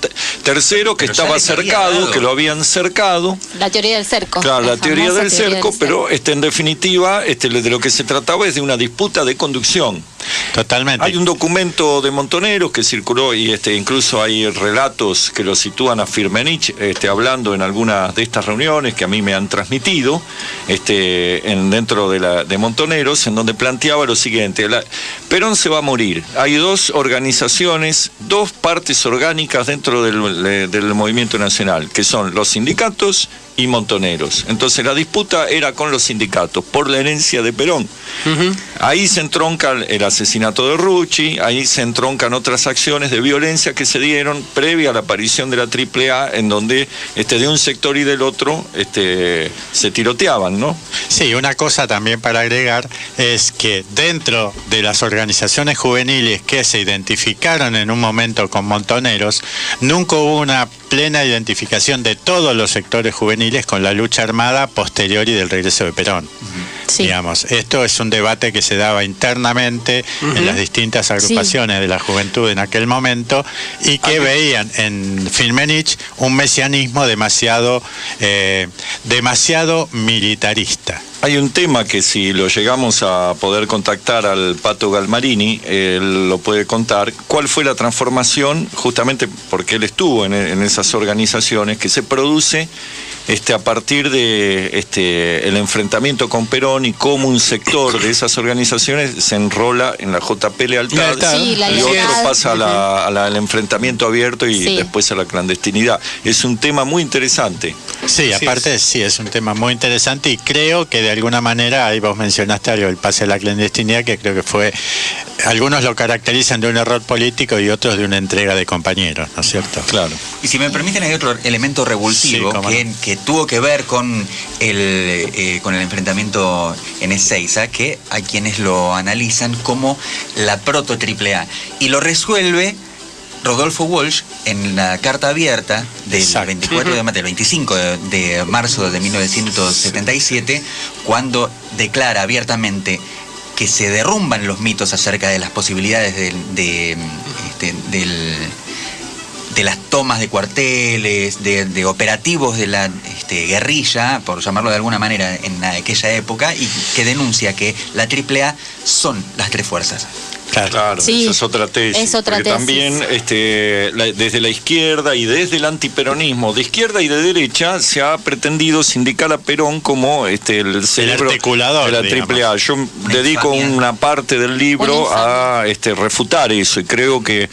S3: tercero, que estaba cercado, que lo habían cercado.
S5: La teoría del cerco.
S3: Claro, la teoría del cerco, pero en definitiva, de lo que se trataba es de una disputa de conducción.
S1: Totalmente.
S3: Hay un documento de Montoneros que circuló y incluso hay relatos que lo sitúan a Firmenich hablando en algunas de estas reuniones que a mí me han transmitido dentro de Montoneros, en donde planteaba lo siguiente: Perón se va a morir. Hay dos organizaciones, dos partes orgánicas dentro del movimiento nacional, que son los sindicatos y Montoneros. Entonces la disputa era con los sindicatos por la herencia de Perón. Ahí se entronca el asesinato de Rucci, ahí se entroncan otras acciones de violencia que se dieron previa a la aparición de la AAA, en donde de un sector y del otro se tiroteaban, ¿no?
S1: Sí, una cosa también para agregar es que dentro de las organizaciones juveniles que se identificaron en un momento con Montoneros, nunca hubo una plena identificación de todos los sectores juveniles con la lucha armada posterior y del regreso de Perón. Sí. Digamos, esto es un debate que se daba internamente en las distintas agrupaciones de la juventud en aquel momento, y que veían en Firmenich un mesianismo demasiado militarista.
S3: Hay un tema que, si lo llegamos a poder contactar al Pato Galmarini, él lo puede contar, cuál fue la transformación, justamente porque él estuvo en esas organizaciones, que se produce a partir de el enfrentamiento con Perón, y cómo un sector de esas organizaciones se enrola en la JP Lealtad, y otro pasa al enfrentamiento abierto y después a la clandestinidad. Es un tema muy interesante.
S1: Sí, aparte es un tema muy interesante, y creo que de alguna manera, ahí vos mencionaste algo, el pase a la clandestinidad, que creo que fue, algunos lo caracterizan de un error político y otros de una entrega de compañeros, ¿no es cierto?
S3: Claro.
S2: Y si me permiten, hay otro elemento revulsivo que tuvo que ver con el enfrentamiento en Ezeiza, que hay quienes lo analizan como la proto AAA, y lo resuelve Rodolfo Walsh en la carta abierta del 25 de marzo de 1977, cuando declara abiertamente que se derrumban los mitos acerca de las posibilidades de las tomas de cuarteles, de operativos de la guerrilla, por llamarlo de alguna manera, en aquella época, y que denuncia que la AAA son las tres fuerzas:
S3: Claro,
S5: Sí,
S3: esa es otra tesis.
S5: es otra
S3: porque
S5: tesis.
S3: también desde la izquierda y desde el antiperonismo, de izquierda y de derecha, se ha pretendido sindicar a Perón como el cerebro
S1: articulador
S3: de la AAA. Yo dedico una parte del libro a refutar eso, y creo que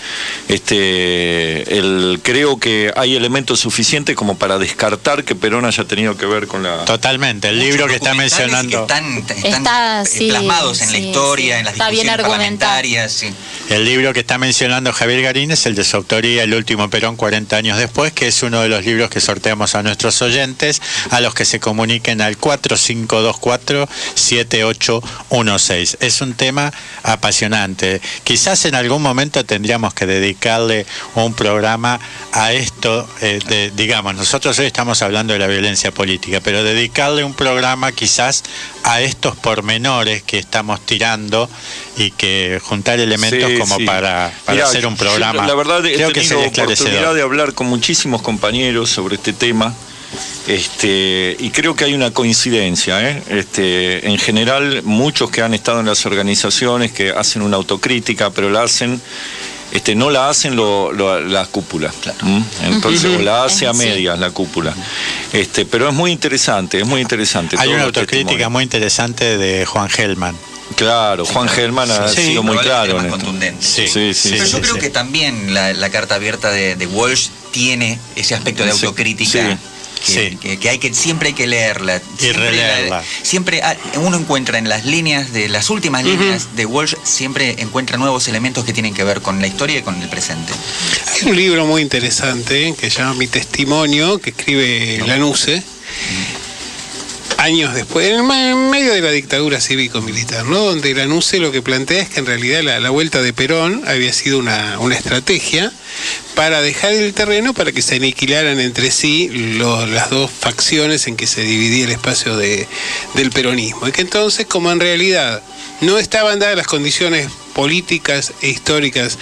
S3: creo que hay elementos suficientes como para descartar que Perón haya tenido que ver con la...
S1: Totalmente, el libro que está mencionando...
S2: Que están plasmados en la historia, en las discusiones parlamentarias. Sí.
S1: El libro que está mencionando Javier Garín es el de su autoría, El último Perón 40 años después, que es uno de los libros que sorteamos a nuestros oyentes, a los que se comuniquen al 4524-7816. Es un tema apasionante. Quizás en algún momento tendríamos que dedicarle un programa a esto, digamos, nosotros hoy estamos hablando de la violencia política, pero dedicarle un programa quizás a estos pormenores que estamos tirando y que juntar elementos para
S3: Mirá,
S1: hacer un programa.
S3: Yo, la verdad,
S1: creo
S3: he
S1: que
S3: tenido
S1: sería
S3: oportunidad
S1: esclarecedor.
S3: de hablar con muchísimos compañeros sobre este tema. Y creo que hay una coincidencia, en general, muchos que han estado en las organizaciones que hacen una autocrítica, pero la hacen, no la hacen la cúpula, claro. Entonces, o la hace a medias la cúpula. Pero es muy interesante,
S1: Hay una autocrítica muy interesante de Juan Gelman.
S3: Claro, Juan Gelman ha sido muy claro en esto.
S2: Contundente.
S3: Pero
S2: yo creo que también la carta abierta de Walsh tiene ese aspecto de autocrítica. Que siempre hay que leerla
S1: y releerla.
S2: Siempre uno encuentra en las líneas de las últimas líneas de Walsh, siempre encuentra nuevos elementos que tienen que ver con la historia y con el presente.
S4: Hay un libro muy interesante que se llama Mi Testimonio, que escribe Lanusse, años después, en medio de la dictadura cívico-militar, ¿no? Donde Lanusse lo que plantea es que en realidad la vuelta de Perón había sido una estrategia para dejar el terreno para que se aniquilaran entre sí las dos facciones en que se dividía el espacio del peronismo. Y que entonces, como en realidad no estaban dadas las condiciones políticas e históricas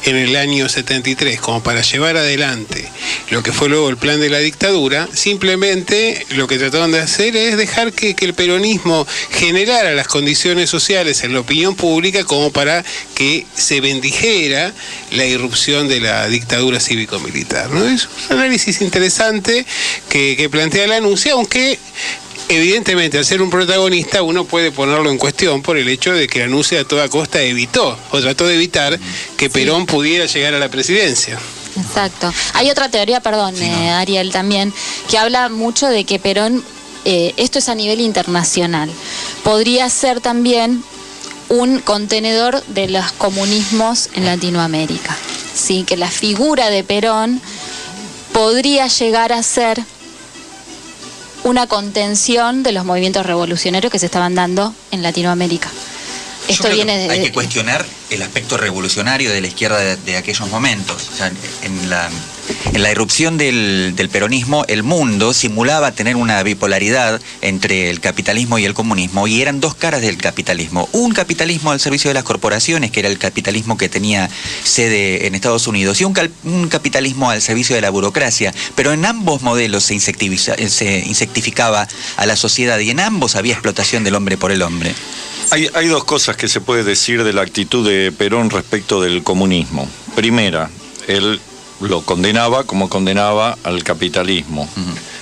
S4: en el año 73 como para llevar adelante lo que fue luego el plan de la dictadura, simplemente lo que trataron de hacer es dejar que el peronismo generara las condiciones sociales en la opinión pública como para que se bendijera la irrupción de la dictadura cívico-militar, ¿no? Es un análisis interesante que plantea Lanusse, aunque evidentemente, al ser un protagonista, uno puede ponerlo en cuestión por el hecho de que Lanusse a toda costa trató de evitar que Perón pudiera llegar a la presidencia.
S5: Exacto. Hay otra teoría, Ariel, también, que habla mucho de que Perón, esto es a nivel internacional, podría ser también un contenedor de los comunismos en Latinoamérica. Sí, que la figura de Perón podría llegar a ser una contención de los movimientos revolucionarios que se estaban dando en Latinoamérica. Esto viene de...
S2: Hay que cuestionar el aspecto revolucionario de la izquierda de aquellos momentos. O sea, en la irrupción del peronismo, el mundo simulaba tener una bipolaridad entre el capitalismo y el comunismo, y eran dos caras del capitalismo. Un capitalismo al servicio de las corporaciones, que era el capitalismo que tenía sede en Estados Unidos, y un capitalismo al servicio de la burocracia. Pero en ambos modelos se insectificaba a la sociedad, y en ambos había explotación del hombre por el hombre.
S3: Hay dos cosas que se puede decir de la actitud de Perón respecto del comunismo. Primera, él lo condenaba como condenaba al capitalismo.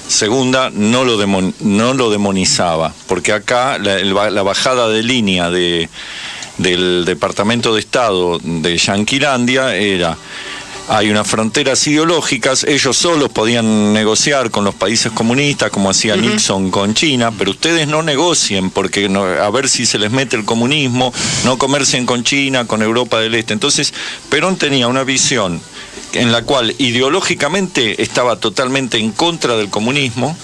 S3: Segunda, no lo demonizaba, porque acá la bajada de línea del Departamento de Estado de Yanquilandia era: hay unas fronteras ideológicas, ellos solos podían negociar con los países comunistas, como hacía Nixon con China, pero ustedes no negocien, porque a ver si se les mete el comunismo, no comercien con China, con Europa del Este. Entonces, Perón tenía una visión en la cual ideológicamente estaba totalmente en contra del comunismo,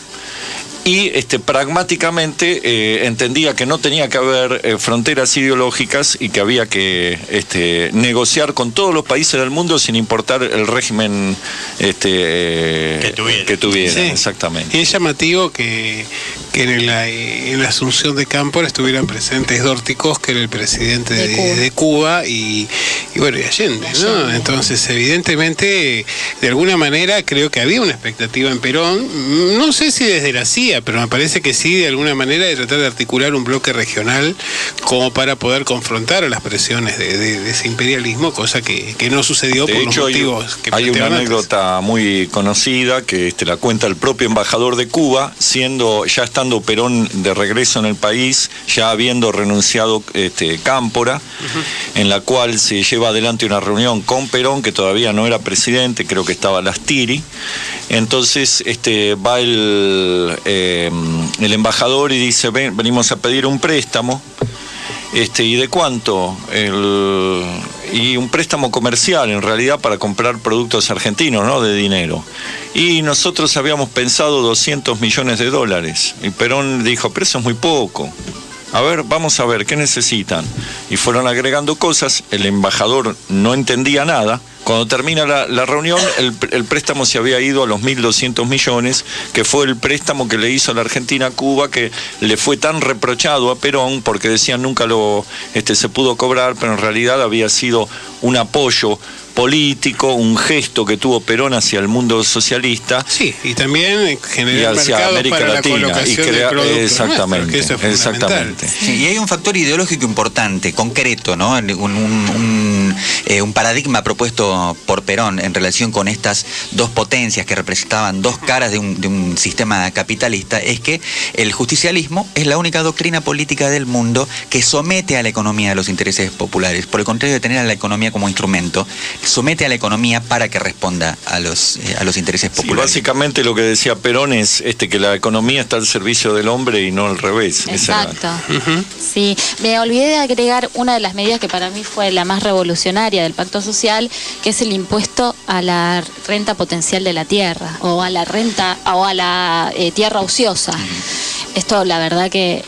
S3: y pragmáticamente entendía que no tenía que haber fronteras ideológicas y que había que negociar con todos los países del mundo sin importar el régimen que tuviera.
S4: Sí.
S3: Exactamente.
S4: Y es llamativo que que en la asunción de Cámpora estuvieran presentes Dórticos, que era el presidente de Cuba, y bueno, y Allende, ¿no? Entonces, evidentemente, de alguna manera, creo que había una expectativa en Perón, no sé si desde la CIA, pero me parece que sí, de alguna manera, de tratar de articular un bloque regional como para poder confrontar a las presiones de ese imperialismo, cosa que no sucedió por los motivos que
S3: hay una anécdota muy conocida que la cuenta el propio embajador de Cuba, ya estando Perón de regreso en el país, ya habiendo renunciado Cámpora, en la cual se lleva adelante una reunión con Perón, que todavía no era presidente, creo que estaba Lastiri. Entonces va el embajador y dice: venimos a pedir un préstamo. ¿Y de cuánto? Y un préstamo comercial, en realidad, para comprar productos argentinos, ¿no? De dinero. Y nosotros habíamos pensado $200 millones. Y Perón dijo: pero eso es muy poco. A ver, vamos a ver, ¿qué necesitan? Y fueron agregando cosas, el embajador no entendía nada. Cuando termina la reunión, el préstamo se había ido a los 1.200 millones, que fue el préstamo que le hizo la Argentina a Cuba, que le fue tan reprochado a Perón, porque decían nunca se pudo cobrar, pero en realidad había sido un apoyo político, un gesto que tuvo Perón hacia el mundo socialista.
S4: Sí, y también generar
S3: hacia América
S4: para
S3: Latina,
S4: la colocación de productos
S3: exactamente,
S4: nuestros, que eso es
S3: exactamente.
S2: Sí, y hay un factor ideológico importante, concreto, ¿no? Un paradigma propuesto por Perón en relación con estas dos potencias que representaban dos caras de un sistema capitalista, es que el justicialismo es la única doctrina política del mundo que somete a la economía a los intereses populares. Por el contrario de tener a la economía como instrumento, somete a la economía para que responda a los intereses populares.
S3: Sí, básicamente lo que decía Perón es que la economía está al servicio del hombre y no al revés.
S5: Exacto. Sí, me olvidé de agregar una de las medidas que para mí fue la más revolucionaria del Pacto Social, que es el impuesto a la renta potencial de la tierra, o a la renta, o a la tierra ociosa. Esto, la verdad que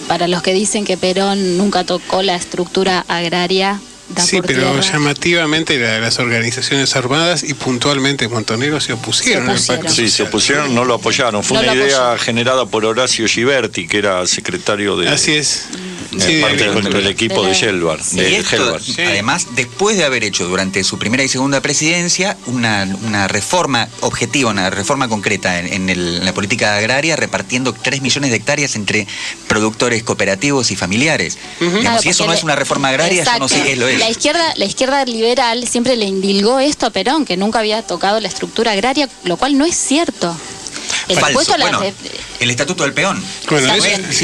S5: para los que dicen que Perón nunca tocó la estructura agraria,
S4: sí, pero llamativamente las organizaciones armadas y puntualmente Montoneros se opusieron al Pacto Social.
S3: Sí, se opusieron, no lo apoyaron. Fue una idea generada por Horacio Giberti, que era secretario de...
S4: Así es.
S3: parte del equipo de Gelbar.
S2: Además, después de haber hecho durante su primera y segunda presidencia una reforma objetiva, una reforma concreta en la política agraria, repartiendo 3 millones de hectáreas entre productores cooperativos y familiares. Digamos, si eso no es una reforma agraria, yo no sé qué es lo es.
S5: La izquierda liberal siempre le indilgó esto a Perón, que nunca había tocado la estructura agraria, lo cual no es cierto.
S2: El Estatuto del Peón.
S4: Bueno, eso es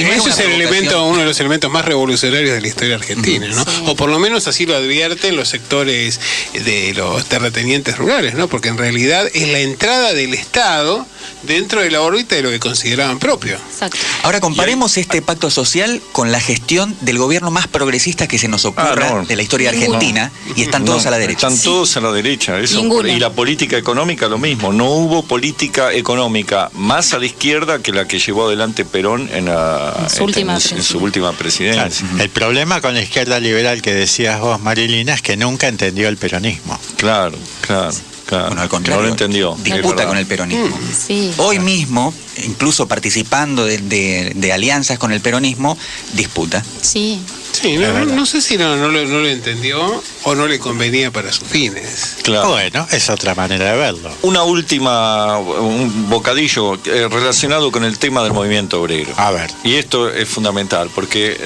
S4: uno de los elementos más revolucionarios de la historia argentina, ¿no? Sí. O por lo menos así lo advierten los sectores de los terratenientes rurales, ¿no? Porque en realidad es la entrada del Estado dentro de la órbita de lo que consideraban propio.
S5: Exacto.
S2: Ahora comparemos este pacto social con la gestión del gobierno más progresista que se nos ocurra de la historia argentina, y están todos a la derecha.
S3: Están todos a la derecha, eso. Y la política económica lo mismo. No hubo política económica más a la izquierda que la que llevó adelante Perón en su última presidencia.
S1: Claro. El problema con la izquierda liberal que decías vos, Marilina, es que nunca entendió el peronismo.
S3: Claro.
S2: Bueno, al contrario,
S3: no lo entendió.
S2: Disputa con el peronismo.
S5: Sí.
S2: Hoy mismo, incluso participando de alianzas con el peronismo, disputa.
S5: Sí.
S4: Sí, no sé si no lo entendió o no le convenía para sus fines.
S3: Claro.
S1: Bueno, es otra manera de verlo.
S3: Un bocadillo relacionado con el tema del movimiento obrero.
S1: A ver.
S3: Y esto es fundamental, porque,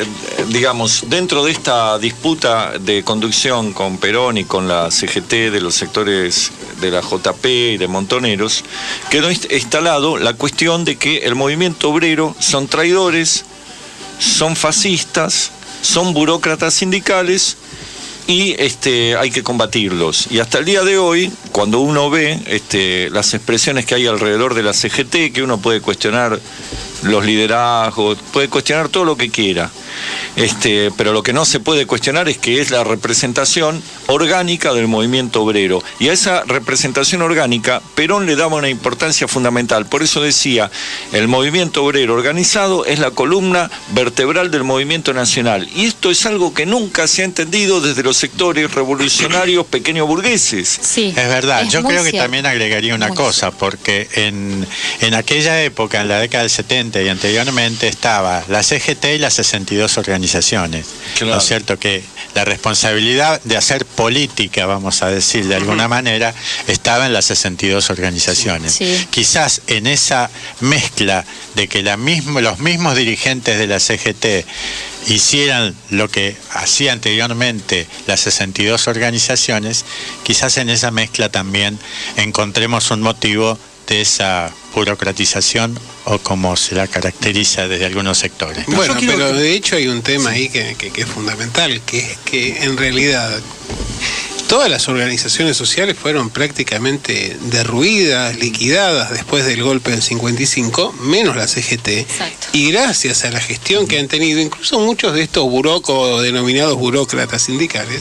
S3: digamos, dentro de esta disputa de conducción con Perón y con la CGT de los sectores de la JP y de Montoneros, quedó instalado la cuestión de que el movimiento obrero son traidores, son fascistas, son burócratas sindicales y hay que combatirlos. Y hasta el día de hoy, cuando uno ve las expresiones que hay alrededor de la CGT, que uno puede cuestionar los liderazgos, puede cuestionar todo lo que quiera, pero lo que no se puede cuestionar es que es la representación orgánica del movimiento obrero. Y a esa representación orgánica Perón le daba una importancia fundamental. Por eso decía, el movimiento obrero organizado es la columna vertebral del movimiento nacional. Y esto es algo que nunca se ha entendido desde los sectores revolucionarios pequeños burgueses.
S5: Sí,
S1: es verdad. Yo creo que
S5: cierto.
S1: también agregaría una cosa, porque en aquella época, en la década del 70 y anteriormente, estaba la CGT y las 62 organizaciones.
S3: Claro.
S1: ¿No es cierto? Que la responsabilidad de hacer política, vamos a decir de alguna manera, estaba en las 62 organizaciones.
S5: Sí.
S1: Quizás en esa mezcla de que los mismos dirigentes de la CGT hicieran lo que hacía anteriormente las 62 organizaciones, quizás en esa mezcla también encontremos un motivo de esa burocratización, o como se la caracteriza desde algunos sectores.
S4: Bueno, pero de hecho hay un tema ahí que es fundamental, que es que en realidad todas las organizaciones sociales fueron prácticamente derruidas, liquidadas después del golpe del 55, menos la CGT.
S5: Exacto.
S4: Y gracias a la gestión que han tenido, incluso muchos de estos denominados burócratas sindicales,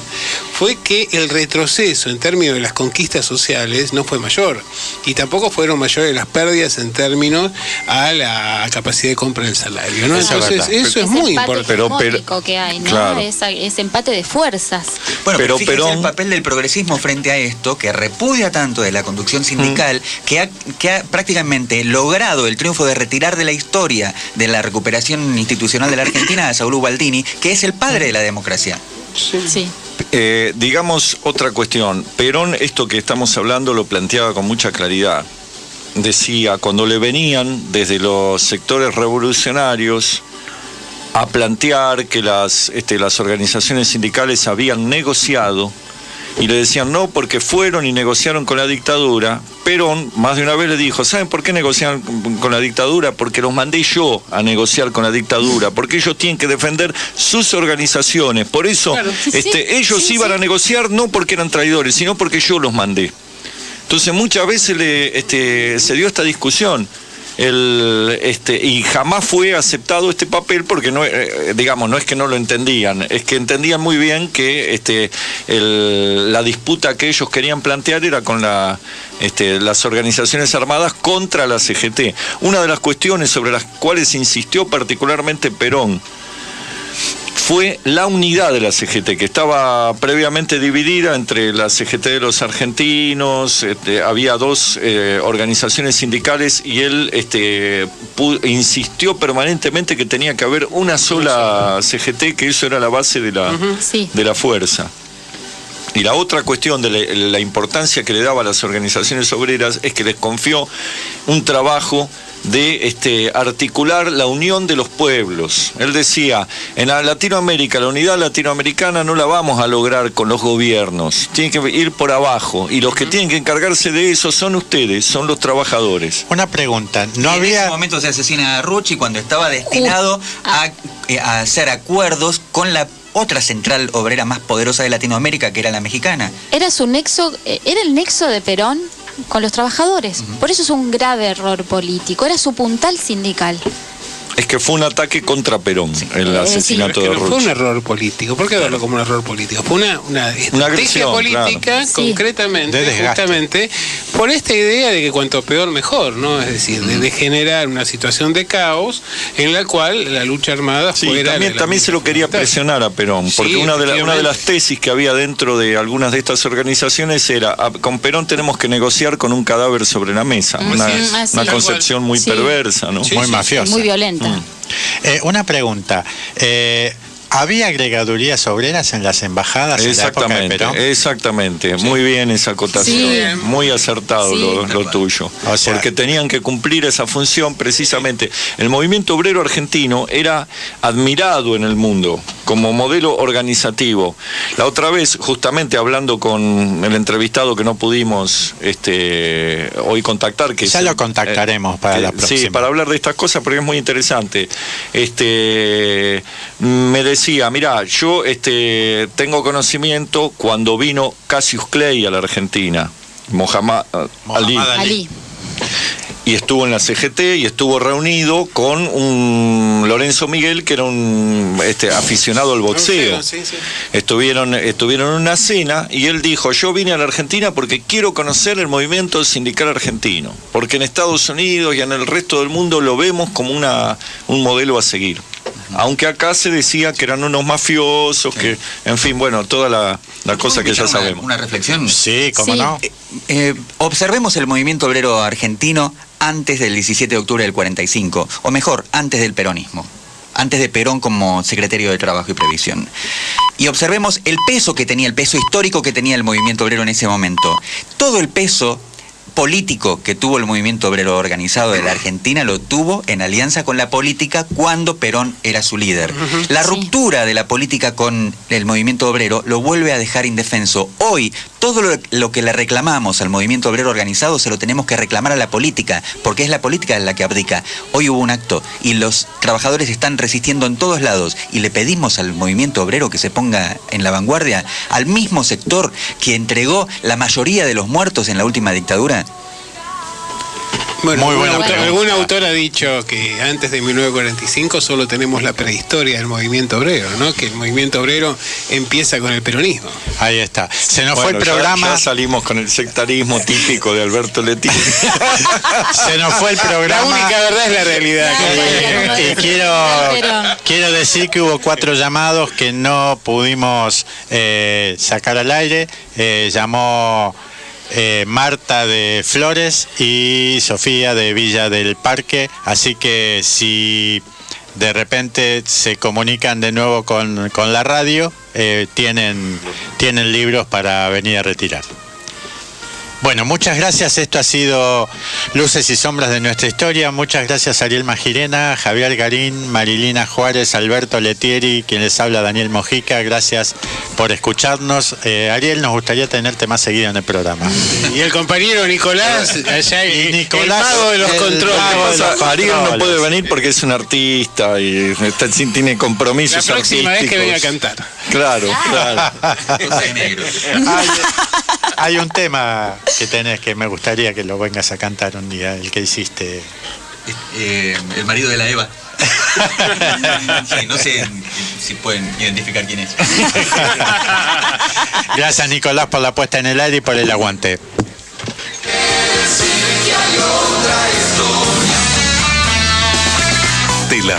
S4: fue que el retroceso en términos de las conquistas sociales no fue mayor. Y tampoco fueron mayores las pérdidas en términos a la capacidad de compra del salario, ¿no? Entonces, eso es muy importante.
S5: Pero que hay, ¿no?
S3: Claro.
S5: Ese empate de fuerzas.
S2: Bueno, pero fíjense
S3: Perón,
S2: el papel del progresismo frente a esto, que repudia tanto de la conducción sindical, que ha prácticamente logrado el triunfo de retirar de la historia de la recuperación institucional de la Argentina a Saúl Ubaldini, que es el padre de la democracia.
S5: Sí.
S3: Digamos otra cuestión. Perón, esto que estamos hablando, lo planteaba con mucha claridad. Decía, cuando le venían desde los sectores revolucionarios a plantear que las organizaciones sindicales habían negociado, y le decían no, porque fueron y negociaron con la dictadura, Perón más de una vez le dijo, ¿saben por qué negociaron con la dictadura? Porque los mandé yo a negociar con la dictadura, porque ellos tienen que defender sus organizaciones, por eso
S5: claro,
S3: ellos iban a negociar no porque eran traidores, sino porque yo los mandé. Entonces muchas veces se dio esta discusión. Y jamás fue aceptado este papel porque no es que no lo entendían, es que entendían muy bien que la disputa que ellos querían plantear era con las organizaciones armadas contra la CGT. Una de las cuestiones sobre las cuales insistió particularmente Perón fue la unidad de la CGT, que estaba previamente dividida entre la CGT de los argentinos, había dos organizaciones sindicales, y él insistió permanentemente que tenía que haber una sola CGT, que eso era la base de la fuerza. Y la otra cuestión de la importancia que le daba a las organizaciones obreras es que les confió un trabajo de articular la unión de los pueblos. Él decía, en Latinoamérica, la unidad latinoamericana no la vamos a lograr con los gobiernos, tiene que ir por abajo, y los que tienen que encargarse de eso son ustedes, son los trabajadores.
S1: Una pregunta,
S2: en ese momento se asesina a Rucci cuando estaba destinado a hacer acuerdos con la otra central obrera más poderosa de Latinoamérica, que era la mexicana.
S5: Era el nexo de Perón con los trabajadores. Por eso es un grave error político. Era su puntal sindical.
S3: Es que fue un ataque contra Perón, el asesinato de Rucci.
S4: No fue un error político. ¿Por qué verlo como un error político? Fue una estrategia
S3: agresión,
S4: política,
S3: claro.
S4: concretamente, justamente, por esta idea de que cuanto peor mejor, ¿no? Es decir, de generar una situación de caos en la cual la lucha armada fuera...
S3: También se lo quería presionar a Perón, porque una de las tesis que había dentro de algunas de estas organizaciones era, con Perón tenemos que negociar con un cadáver sobre la mesa. Una concepción muy perversa, ¿no?
S1: Muy mafiosa.
S5: Muy violenta.
S1: Una pregunta. ¿Había agregadurías obreras en las embajadas en la época de Perón?
S3: Exactamente. Muy bien esa acotación. Muy acertado lo tuyo. O sea, porque tenían que cumplir esa función precisamente. El movimiento obrero argentino era admirado en el mundo como modelo organizativo. La otra vez, justamente hablando con el entrevistado que no pudimos hoy contactar, que
S1: ya lo contactaremos para la próxima.
S3: Sí, para hablar de estas cosas, porque es muy interesante. Me decía, mirá, yo tengo conocimiento cuando vino Cassius Clay a la Argentina, Mohammad Ali. y estuvo en la CGT y estuvo reunido con un Lorenzo Miguel, que era un aficionado al boxeo.
S4: Sí.
S3: Estuvieron en una cena y él dijo: yo vine a la Argentina porque quiero conocer el movimiento sindical argentino, porque en Estados Unidos y en el resto del mundo lo vemos como un modelo a seguir. Aunque acá se decía que eran unos mafiosos, que, en fin, bueno, toda la cosa que ya sabemos.
S2: Una reflexión.
S1: Sí, cómo no.
S2: Observemos el movimiento obrero argentino antes del 17 de octubre del 45, o mejor, antes del peronismo, antes de Perón como secretario de Trabajo y Previsión. Y observemos el peso histórico que tenía el movimiento obrero en ese momento. Todo el peso político que tuvo el movimiento obrero organizado de la Argentina lo tuvo en alianza con la política cuando Perón era su líder. La ruptura de la política con el movimiento obrero lo vuelve a dejar indefenso. Hoy, todo lo que le reclamamos al movimiento obrero organizado se lo tenemos que reclamar a la política, porque es la política la que abdica. Hoy hubo un acto y los trabajadores están resistiendo en todos lados y le pedimos al movimiento obrero que se ponga en la vanguardia, al mismo sector que entregó la mayoría de los muertos en la última dictadura.
S4: Bueno,
S1: Muy buena
S4: algún autor ha dicho que antes de 1945 solo tenemos la prehistoria del movimiento obrero, ¿no? Que el movimiento obrero empieza con el peronismo.
S1: Ahí está. Se nos fue el programa.
S3: Ya salimos con el sectarismo típico de Alberto Letieri.
S1: Se nos fue el programa.
S4: La única verdad es la realidad.
S1: Y quiero decir que hubo 4 llamados que no pudimos sacar al aire. Llamó Marta de Flores y Sofía de Villa del Parque, así que si de repente se comunican de nuevo con la radio, tienen libros para venir a retirar. Bueno, muchas gracias. Esto ha sido Luces y Sombras de Nuestra Historia. Muchas gracias a Ariel Magirena, Javier Garín, Marilina Juárez, Alberto Letieri, quien les habla, Daniel Mojica. Gracias por escucharnos. Ariel, nos gustaría tenerte más seguido en el programa.
S4: Y el compañero Nicolás, allá el mago de los controles.
S3: Ariel no puede venir porque es un artista y tiene compromisos
S4: la próxima
S3: artísticos.
S4: vez que venga a cantar.
S3: Claro.
S1: Hay un tema que tenés que me gustaría que lo vengas a cantar un día, el que hiciste.
S2: El marido de la Eva. Sí, no sé si pueden identificar quién es.
S1: Gracias, Nicolás, por la puesta en el aire y por el aguante.
S8: De la